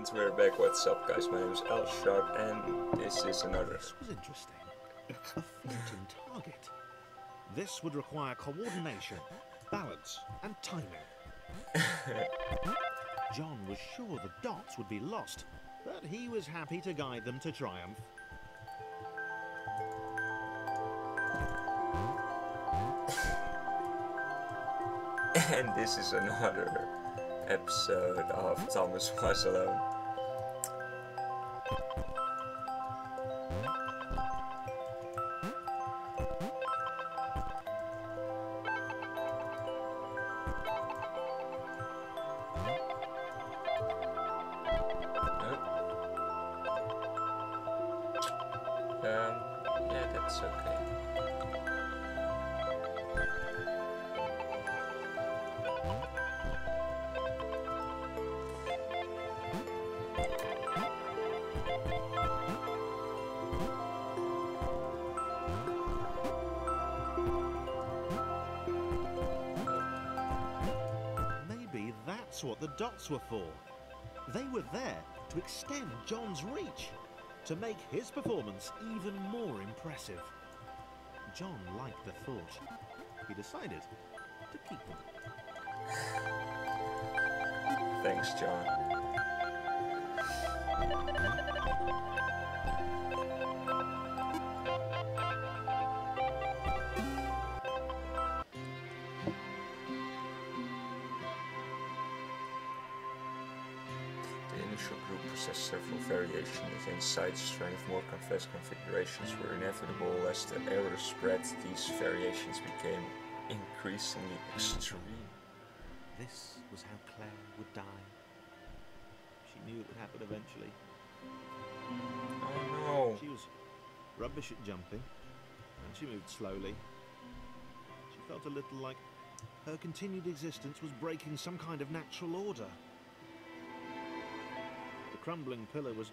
And we're back. What's up, guys? My name is Lsharp, and this is another. This was interesting. A floating target. This would require coordination, balance, and timing. John was sure the dots would be lost, but he was happy to guide them to triumph. And this is another episode of Thomas Was Alone. Yeah, that's okay. Maybe that's what the dots were for. They were there to extend John's reach, to make his performance even more impressive. John liked the thought. He decided to keep them. Thanks, John. The initial group possessed several variations in size, strength, more complex configurations were inevitable. As the error spread, these variations became increasingly extreme. This was how Claire would die. She knew it would happen eventually. Oh no! She was rubbish at jumping, and she moved slowly. She felt a little like her continued existence was breaking some kind of natural order. The crumbling pillar was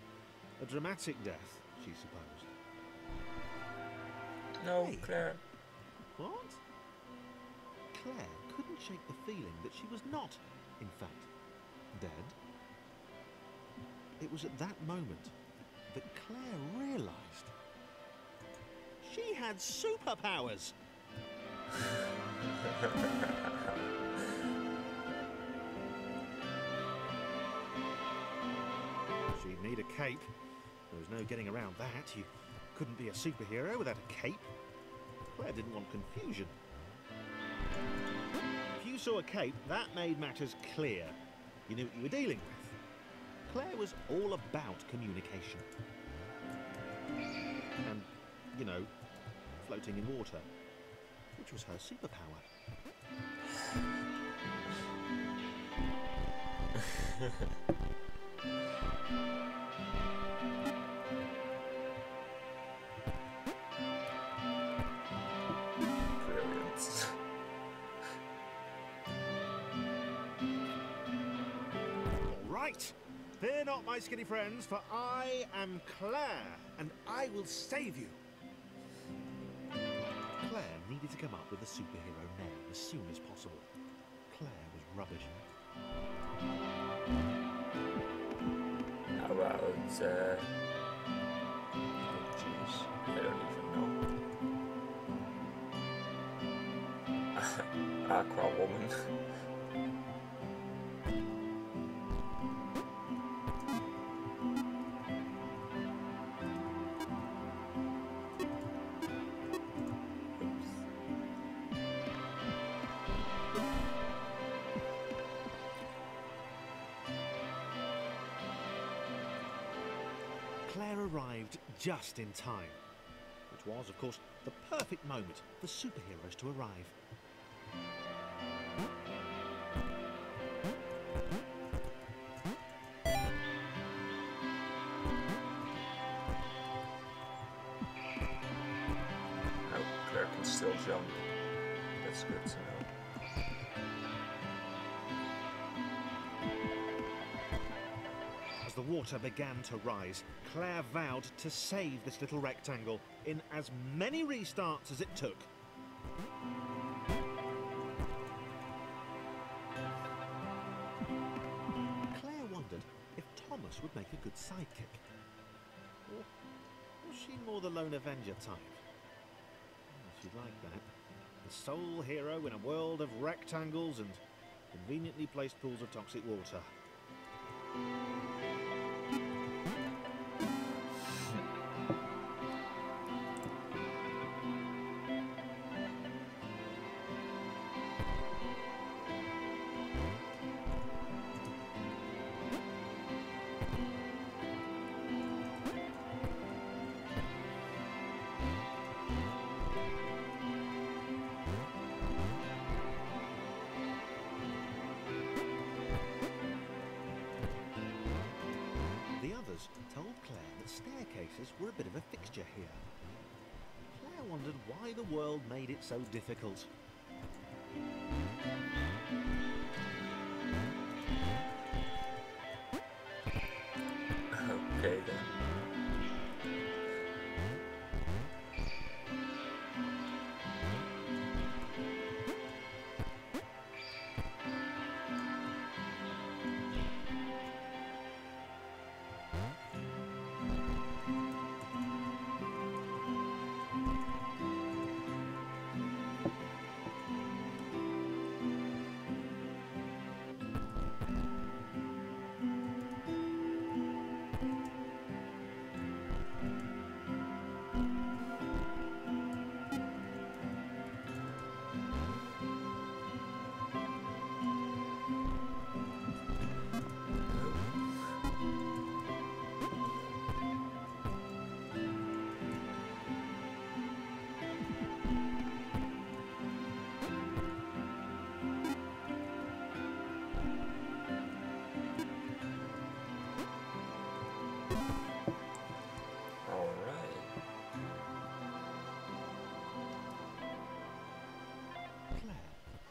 a dramatic death, she supposed. No, Hey. Claire. What? Claire couldn't shake the feeling that she was not, in fact, dead. It was at that moment that Claire realised she had superpowers. She'd need a cape. There was no getting around that. You couldn't be a superhero without a cape. Claire didn't want confusion. If you saw a cape, that made matters clear. You knew what you were dealing with. Claire was all about communication. And, you know, floating in water, which was her superpower. Brilliant. Right. Fear not, my skinny friends, for I am Claire, and I will save you. Claire needed to come up with a superhero name as soon as possible. Claire was rubbish. How about, oh jeez, I don't even know. Aqua Woman. Claire arrived just in time, which was, of course, the perfect moment for superheroes to arrive. Oh, Claire can still jump. That's good to know. As the water began to rise, Claire vowed to save this little rectangle in as many restarts as it took. Alice would make a good sidekick. Or was she more the lone Avenger type? Well, she'd like that. The sole hero in a world of rectangles and conveniently placed pools of toxic water. Told Claire that staircases were a bit of a fixture here. Claire wondered why the world made it so difficult. Okay then.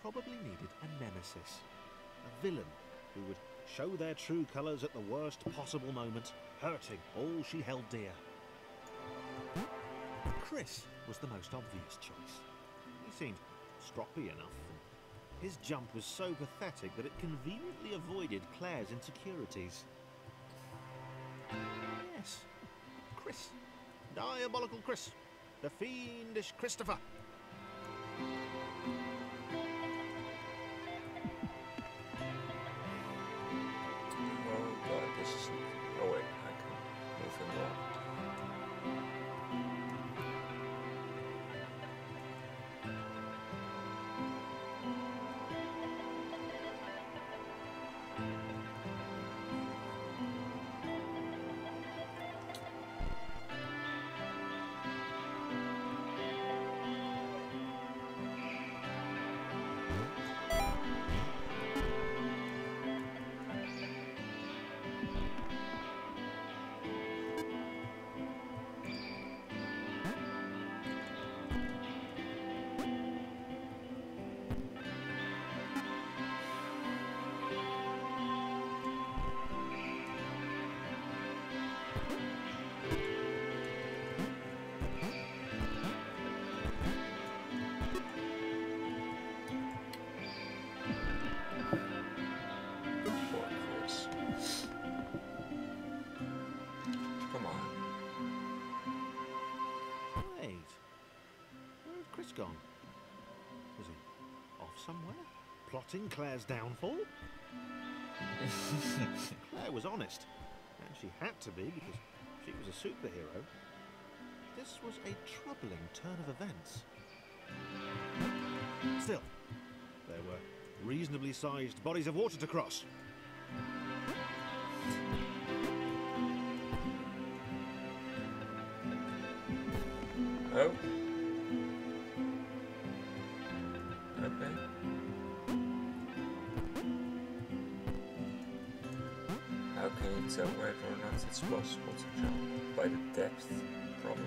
Probably needed a nemesis, a villain who would show their true colours at the worst possible moment, hurting all she held dear. Chris was the most obvious choice. He seemed stroppy enough, and his jump was so pathetic that it conveniently avoided Claire's insecurities. Yes, Chris. Diabolical Chris. The fiendish Christopher. Oh wait, I can move him around. Gone? Was he off somewhere? Plotting Claire's downfall? Claire was honest, and she had to be because she was a superhero. This was a troubling turn of events. Still, there were reasonably sized bodies of water to cross. Oh. Okay. How can you tell whether or not it's possible to jump? By the depth, probably.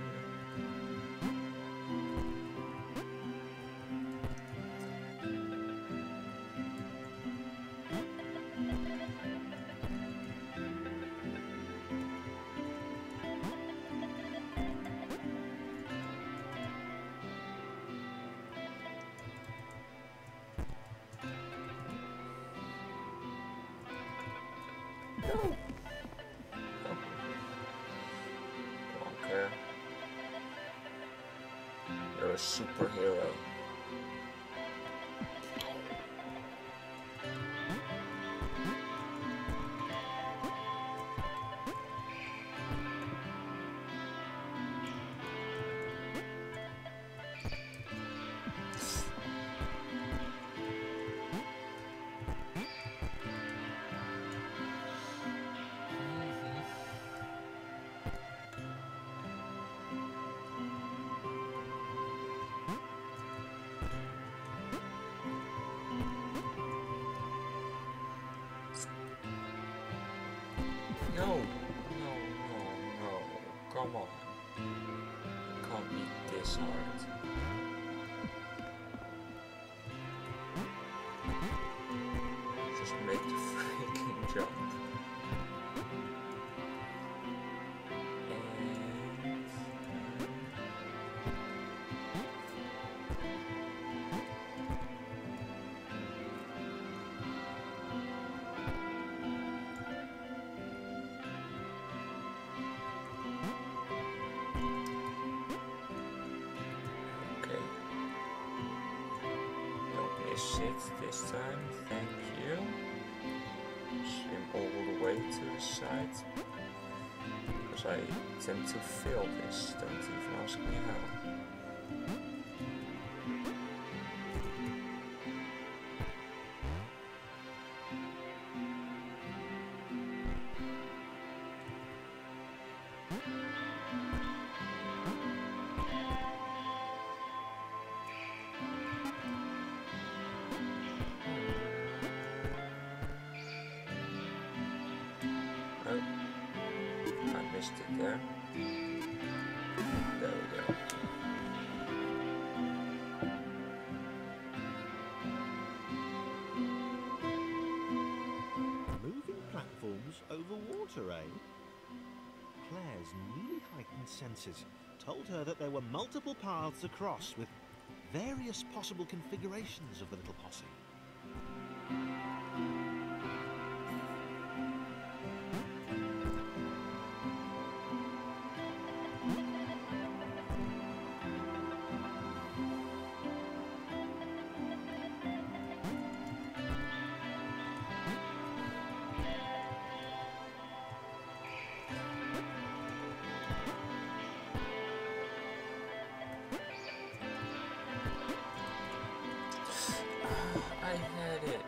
superhero. No, no, no, no, come on. It can't be this hard. Just make the freaking jump. It this time, thank you. Swim all the way to the side, because I tend to fail this, don't even ask me how. It there. There we go. Moving platforms over water, eh? Claire's newly heightened senses told her that there were multiple paths across with various possible configurations of the little posse. I had it.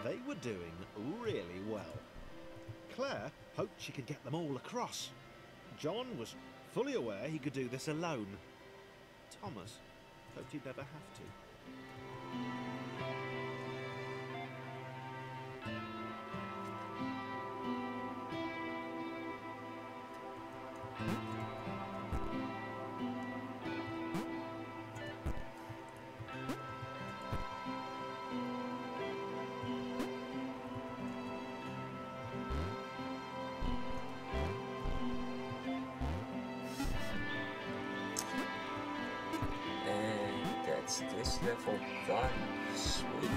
They were doing really well. Claire hoped she could get them all across. John was fully aware he could do this alone. Thomas hoped he'd never have to. This level done. Sweet.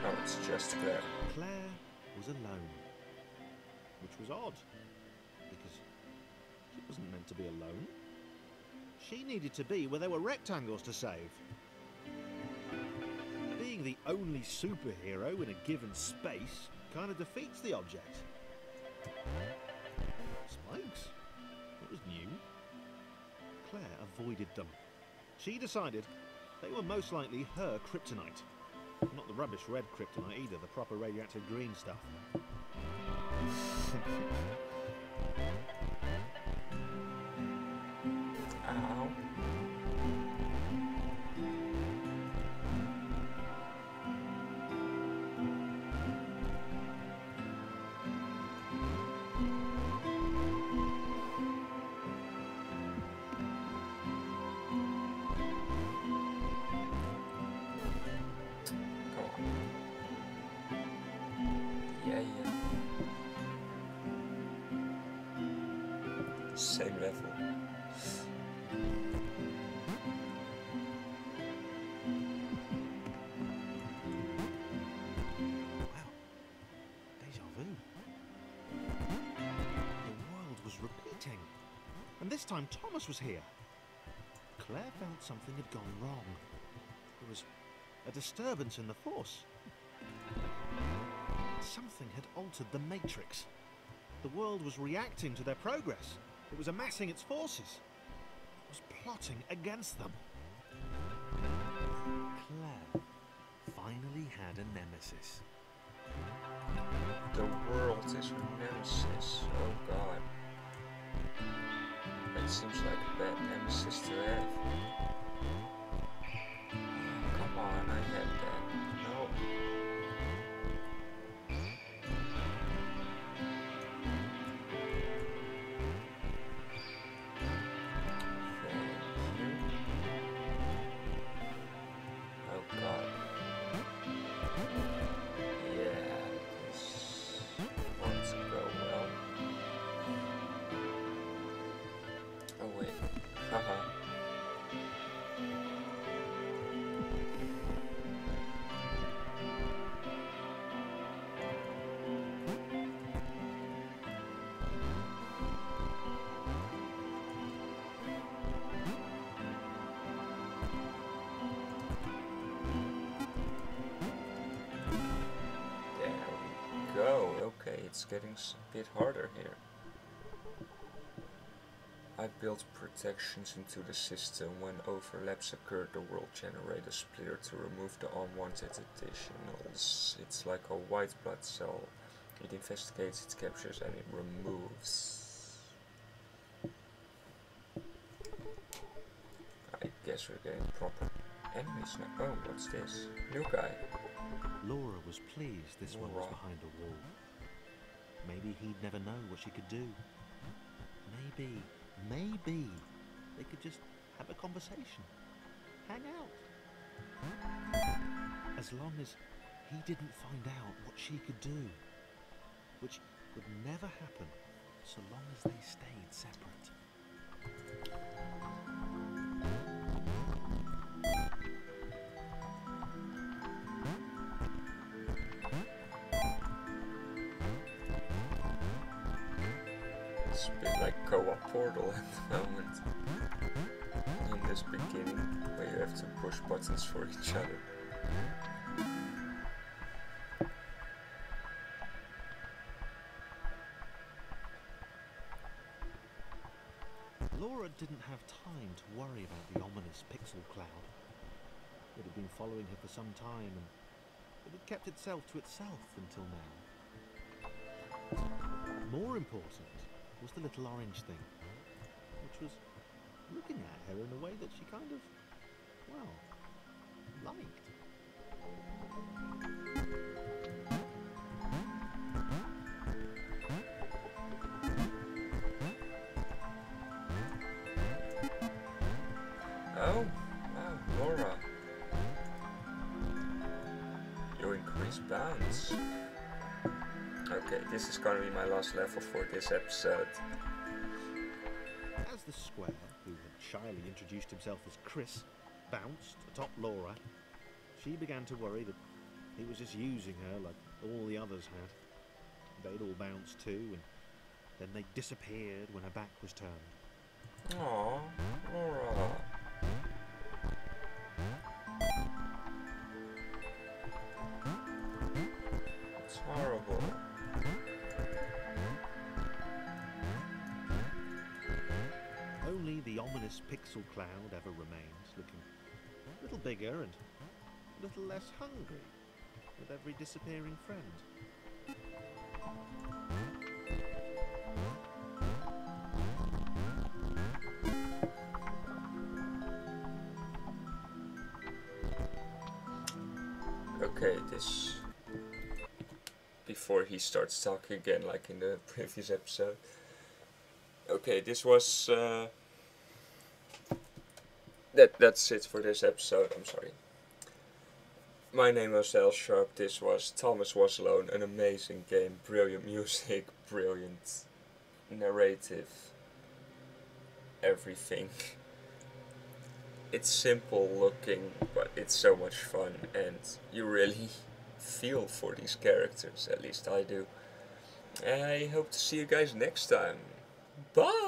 Oh, it's just Claire. Claire was alone, which was odd, because she wasn't meant to be alone. She needed to be where there were rectangles to save. Being the only superhero in a given space kind of defeats the object. Spikes? That was new. Claire avoided them. She decided they were most likely her kryptonite. Not the rubbish red kryptonite either, the proper radioactive green stuff. Ow. Same level. Wow, deja vu. The world was repeating, and this time Thomas was here. Claire felt something had gone wrong. There was a disturbance in the force. Something had altered the matrix. The world was reacting to their progress. It was amassing its forces. It was plotting against them. Claire finally had a nemesis. The world is her nemesis. Oh god. That seems like a bad nemesis to have. Come on, I had that. No. Okay, it's getting a bit harder here. I built protections into the system. When overlaps occurred, the world generated a splitter to remove the unwanted additionals. It's like a white blood cell. It investigates, it captures, and it removes. I guess we're getting proper enemies now. Oh, what's this? New guy. Laura was pleased this one was behind a wall. Maybe he'd never know what she could do. Maybe they could just have a conversation. Hang out. As long as he didn't find out what she could do. Which would never happen so long as they stayed separate. It's a bit like co-op Portal at the moment. In this beginning, where you have to push buttons for each other. Laura didn't have time to worry about the ominous pixel cloud. It had been following her for some time, and it had kept itself to itself until now. More important was the little orange thing, which was looking at her in a way that she kind of, well, liked. Oh, wow, Laura. You increase bounds. Okay, this is gonna be my last level for this episode. As the square, who had shyly introduced himself as Chris, bounced atop Laura, she began to worry that he was just using her like all the others had. They'd all bounced too, and then they disappeared when her back was turned. Aww, Laura. It's horrible. Only the ominous pixel cloud ever remains, looking a little bigger and a little less hungry with every disappearing friend. Okay, this... Before he starts talking again, like in the previous episode. Okay, this was... That's it for this episode, I'm sorry. My name was Lsharp, this was Thomas Was Alone, an amazing game, brilliant music, brilliant narrative. everything. It's simple looking, but it's so much fun, and you really feel for these characters, at least I do. I hope to see you guys next time. Bye!